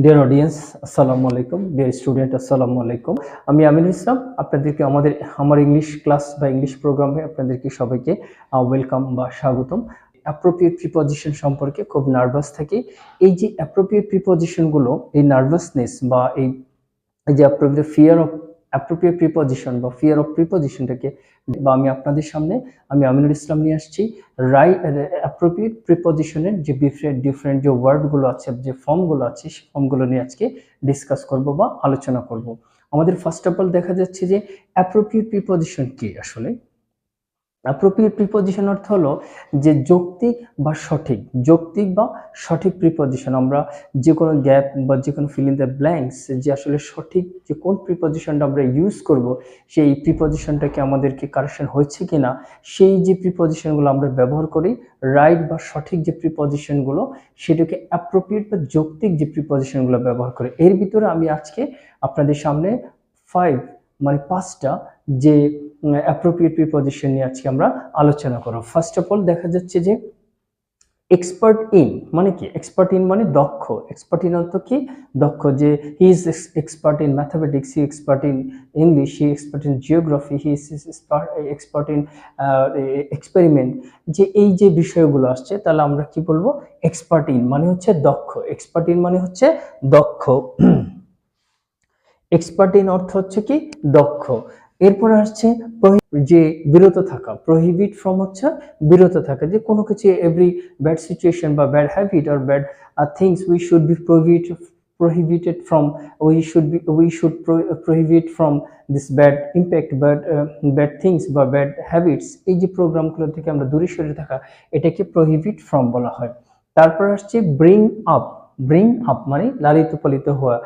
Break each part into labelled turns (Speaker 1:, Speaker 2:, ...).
Speaker 1: Dear audience, আসসালামু আলাইকুম। Dear student, আসসালামু আলাইকুম। আমি আমিনুল ইসলাম। আপনাদেরকে আমার ইংলিশ ক্লাস বা ইংলিশ প্রোগ্রামে আপনাদেরকে সবাইকে ওয়েলকাম বা স্বাগতম। অ্যাপ্রোপ্রিয়েট প্রিপজিশন সম্পর্কে খুব নার্ভাস থাকি। এই যে অ্যাপ্রোপ্রিয়েট প্রিপজিশনগুলো, এই নার্ভাসনেস বা এই যে অ্যাপ্রোপ্রিয়েট প্রিপজিশন বা ফিয়ার অফ প্রিপজিশনটাকে বা আমি আপনাদের সামনে আমি আমিনুল ইসলাম নিয়ে আসছি অ্যাপ্রোপ্রিয়েট প্রিপজিশনের যে ডিফারেন্ট যে ওয়ার্ডগুলো আছে, যে ফর্মগুলো আছে, সেই ফর্মগুলো নিয়ে আজকে ডিসকাস করব বা আলোচনা করব। আমাদের ফার্স্ট অফ অল দেখা যাচ্ছে যে অ্যাপ্রোপ্রিয়েট প্রিপজিশন কি আসলে। অ্যাপ্রোপ্রিয়েট প্রিপজিশন অর্থ হলো যে যৌক্তিক বা সঠিক প্রিপজিশন। আমরা যে কোনো গ্যাপ বা যে কোনো ফিল ইন দ্য ব্ল্যাঙ্কস, যে আসলে সঠিক যে কোন প্রিপজিশনটা আমরা ইউজ করব, সেই প্রিপজিশনটাকে আমাদেরকে কারেকশন হয়েছে কিনা, সেই যে প্রিপজিশনগুলো আমরা ব্যবহার করি, রাইট বা সঠিক যে প্রিপজিশনগুলো, সেটাকে অ্যাপ্রোপ্রিয়েট বা যৌক্তিক যে প্রিপজিশনগুলো ব্যবহার করে। এর ভিতরে আমি আজকে আপনাদের সামনে 5টা যে অ্যাপ্রোপ্রিয়েট প্রিপজিশন নিয়ে আজকে আমরা আলোচনা করব। ফার্স্ট অফ অল দেখা যাচ্ছে যে এক্সপার্ট ইন মানে কি? এক্সপার্ট ইন মানে দক্ষ। এক্সপার্ট ইন অর্থ কি? দক্ষ। যে he is expert in mathematics, he expert in English, he expert in geography, he is expert in experiment. যে এই যে বিষয়গুলো আসছে, তাহলে আমরা কি বলবো? এক্সপার্ট ইন মানে হচ্ছে দক্ষ। এক্সপার্ট ইন মানে হচ্ছে দক্ষ। এক্সপার্ট ইন অর্থ হচ্ছে কি? দক্ষ। এরপর আসছে যে বিরত থাকা। প্রহিবিট ফ্রম হচ্ছে বিরত থাকা, যে কোনো কিছু এভরি ব্যাড সিচুয়েশন বা bad habit or bad things we should be prohibited from, we should prohibit from this bad impact, bad things বা bad habits। এই যে প্রোগ্রামগুলো থেকে আমরা দূরে সরে থাকা, এটাকে prohibit from বলা হয়। তারপর আসছে ব্রিং আপ মানে লালিত পালিত হওয়া,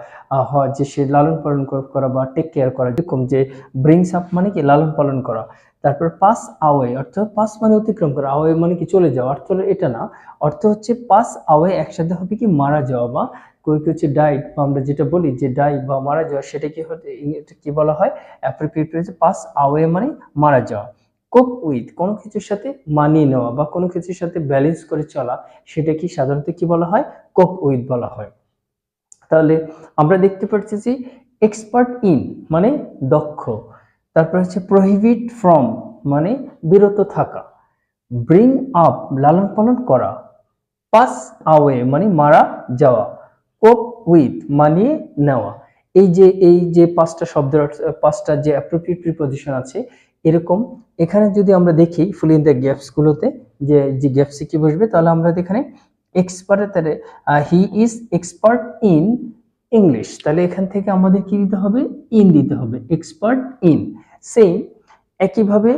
Speaker 1: যে সে লালন পালন করা বা টেক কেয়ার করা, যেরকম যে ব্রিংস আপ মানে কি? লালন পালন করা। তারপর পাস আওয়ে, অর্থাৎ পাস মানে অতিক্রম করা, আওয়ে মানে কি? চলে যাওয়া। অর্থ হলো এটা না, অর্থ হচ্ছে পাস আওয়ে একসাথে হবে কি? মারা যাওয়া বা কেউ কেউ হচ্ছে ডাইড, বা আমরা যেটা বলি যে ডাই বা মারা যাওয়া, সেটা কি বলা হয়? অ্যাপ্রোপ্রিয়েট পাস আওয়ে মানে মারা যাওয়া। কোপ উইথ কোনো কিছুর সাথে মানিয়ে নেওয়া বা কোনো কিছুর সাথে ব্যালেন্স করে চলা, সেটা কি সাধারণত কি বলা হয়? কোপ উইথ বলা হয়। তাহলে আমরা দেখতে পাচ্ছি যে এক্সপার্ট ইন মানে দক্ষ, তারপর হচ্ছে প্রহিবিট ফ্রম মানে বিরত থাকা, ব্রিং আপ লালন পালন করা, পাস আওয়ে মানে মারা যাওয়া, কোপ উইথ মানিয়ে নেওয়া। এই যে 5টা শব্দের 5টা যে অ্যাপ্রোপ্রিয়েট প্রিপজিশন আছে, এরকম এখানে যদি আমরা দেখি ফুল ইন দ্য গ্যাপস গুলোতে, যে গ্যাপসে কি বসবে, তাহলে আমরা এখানে এক্সপার্ট, তাহলে he is expert in English, তাহলে এখান থেকে আমাদের কি দিতে হবে? ইন দিতে হবে, এক্সপার্ট ইন। সেম একইভাবে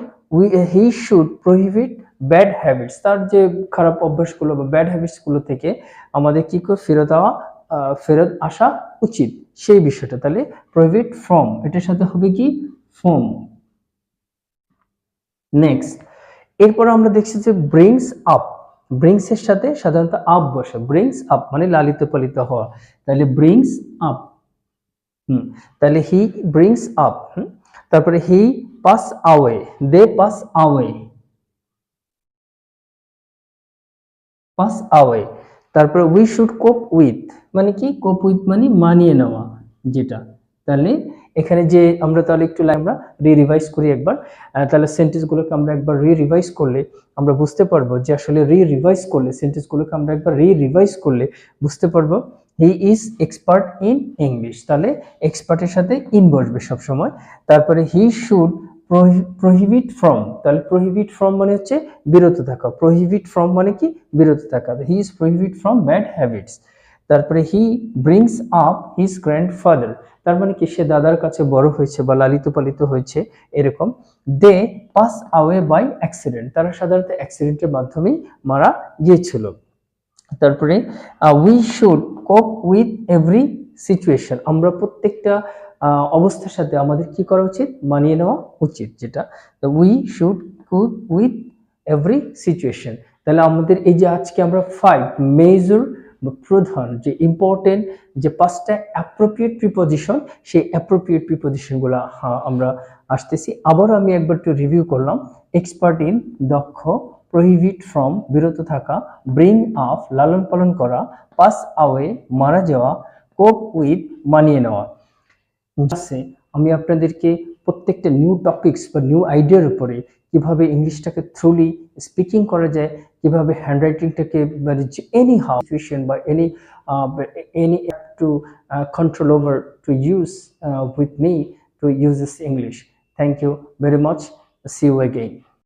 Speaker 1: he should prohibit bad habits, তার যে খারাপ অভ্যাসগুলো বা ব্যাড হ্যাবিটস গুলো থেকে আমাদের কি করে ফেরত আসা উচিত, সেই বিষয়টা। তাহলে প্রহিবিট ফ্রম, এটার সাথে হবে কি? ফ্রম। নেক্সট, এরপর আমরা দেখছি যে ব্রিংস আপ। ব্রিংস এর সাথে সাধারণত আপ বসে। ব্রিংস আপ মানে লালিত পালিত হওয়া, তাহলে ব্রিংস আপ। তাহলে হি ব্রিংস আপ। তারপরে he pass away, they pass away, pass away. তারপরে উই শুড কোপ উইথ মানে কি? কোপ উইথ মানে মানিয়ে নেওয়া, যেটা। তাহলে এখানে যে আমরা তাহলে একটু আমরা রিভাইজ করি একবার। তাহলে সেন্টেন্সগুলোকে আমরা একবার রিভাইজ করলে আমরা বুঝতে পারবো যে আসলে রিভাইজ করলে সেন্টেন্সগুলোকে আমরা একবার রিভাইজ করলে বুঝতে পারবো he is expert in English, তাহলে এক্সপার্টের সাথে ইন বসবে সব সময়। তারপরে হি শুড প্রহিবিট ফ্রম, তাহলে প্রহিবিট ফ্রম মানে হচ্ছে বিরত থাকা। প্রহিবিট ফ্রম মানে কি? বিরত থাকা। He is prohibit from bad habits. তারপরে he brings up his grandfather, তার মানে কি? সে দাদার কাছে বড় হয়েছে বা লালিত পালিত হয়েছে, এরকম। দে পাস আওয়ে বাই অ্যাক্সিডেন্ট, তারা সাধারণত অ্যাক্সিডেন্টের মাধ্যমেই মারা গিয়েছিল। তারপরে উই শুড কোপ উইথ এভরি সিচুয়েশন, আমরা প্রত্যেকটা অবস্থার সাথে আমাদের কি করা উচিত? মানিয়ে নেওয়া উচিত, যেটা। উই শুড কোপ উইথ এভরি সিচুয়েশন। তাহলে আমাদের এই যে আজকে আমরা 5 মেজর বা প্রধান যে ইম্পর্টেন্ট যে 5টা অ্যাপ্রোপ্রিয়েট প্রিপজিশন, সেই অ্যাপ্রোপ্রিয়েট প্রিপজিশনগুলো আমরা আসতেছি। আবার আমি একবার একটু রিভিউ করলাম। এক্সপার্ট ইন দক্ষ, প্রহিবিট ফ্রম বিরত থাকা, ব্রিং আপ লালন পালন করা, পাস আওয়ে মারা যাওয়া, কোপ উইথ মানিয়ে নেওয়া। আছে আমি আপনাদেরকে প্রত্যেকটা নিউ টপিকস বা নিউ আইডিয়ার উপরে কিভাবে ইংলিশটাকে থ্রুলি স্পিকিং করা যায়, কিভাবে হ্যান্ডরাইটিংটাকে মানে এনি হাউ সিচুয়েশন বা any to control over to use with me to use this English. Thank you very much. See you again.